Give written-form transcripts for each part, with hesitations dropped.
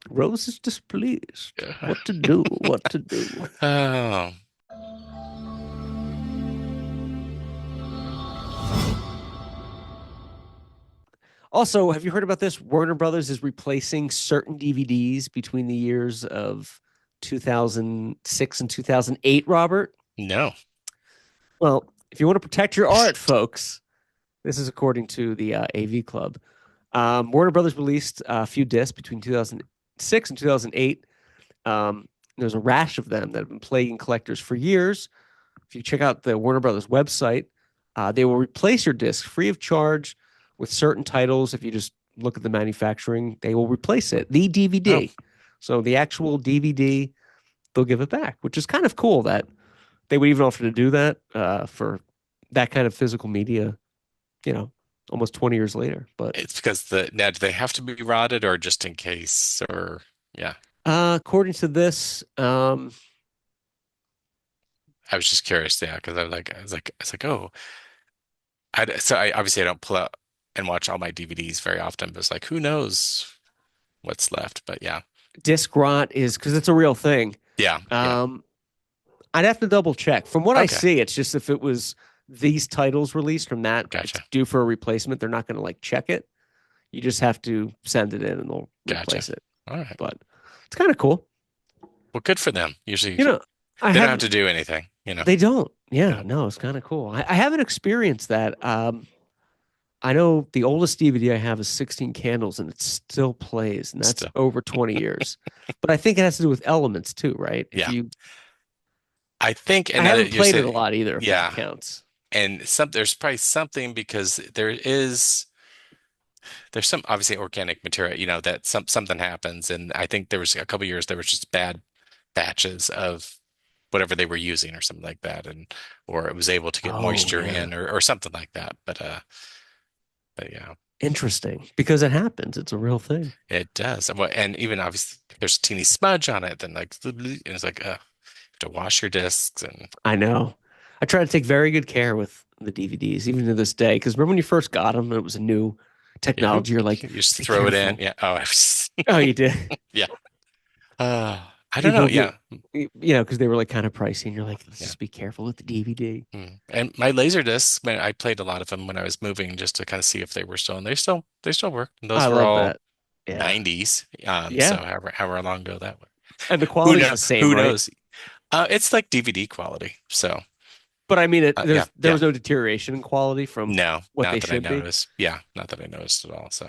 Rose is displeased. What to do? What to do? Oh, Also, have you heard about this? Warner Brothers is replacing certain DVDs between the years of 2006 and 2008, Robert. no. Well, if you want to protect your art, folks, this is according to the AV Club. Warner Brothers released a few discs between 2006 and 2008. There's a rash of them that have been plaguing collectors for years. If you check out the Warner Brothers website, they will replace your disc free of charge with certain titles. If you just look at the manufacturing, they will replace it. The Oh, DVD. So the actual DVD, they'll give it back, which is kind of cool that they would even offer to do that for that kind of physical media, you know, almost 20 years later. But it's because now do they have to be rotted or just in case or yeah. according to this, I was just curious, yeah, because I was like, oh, I obviously I don't pull out and watch all my DVDs very often, but it's like who knows what's left, but yeah, disc rot is because it's a real thing. yeah, yeah, Um, I'd have to double check. From what I okay, see, it's just if it was these titles released from that, it's gotcha, due for a replacement. They're not going to like check it. You just have to send it in and they'll gotcha. replace it. All right, But it's kind of cool. well, good for them. Usually You know, I they don't have have, to do anything, you know. they don't. Yeah, Yeah, no, it's kind of cool. I haven't experienced that. I know the oldest DVD I have is 16 Candles and it still plays, and that's still, over 20 years. But I think it has to do with elements too, right? If yeah. you, I think, I and now haven't that you're played it a saying, lot either, if that yeah, counts. and there's probably something because there's some obviously organic material, that something happens, and I think there was a couple years there was just bad batches of whatever they were using or something like that, and or it was able to get Oh, moisture yeah. in or something like that. But yeah, Interesting because it happens. It's a real thing. it does. And even obviously there's a teeny smudge on it, then like and it's like you have to wash your discs and I know. I try to take very good care with the DVDs, even to this day. Because remember when you first got them, it was a new yeah, technology. You're like, you just be throw it in. careful. Yeah. Oh, I was, Oh, you did. yeah. I don't know. People get, Yeah. because they were like kind of pricey, and you're like, let's Yeah. just be careful with the DVD. And my laser discs, man, I played a lot of them when I was moving just to kind of see if they were still, and they still work. And I those were love all that. Yeah. 90s. So Yeah. however long ago that was. And the Who quality's know? the same, Who right? knows? It's like DVD quality. So But I mean, yeah, there yeah. was no deterioration in quality from No, what they not that I should be. noticed. Yeah, not that I noticed at all. So,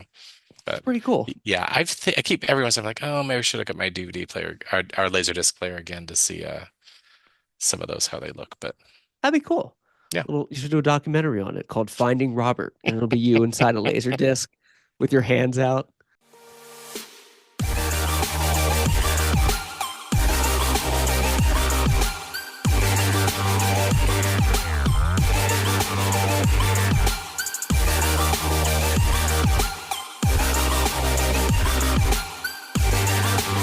It's but pretty cool. yeah, I keep everyone's I'm like, oh, maybe I should look at my DVD player, our Laserdisc player again to see some of those how they look. But That'd be cool. yeah, You should do a documentary on it called Finding Robert, and it'll be you inside a laser disc with your hands out.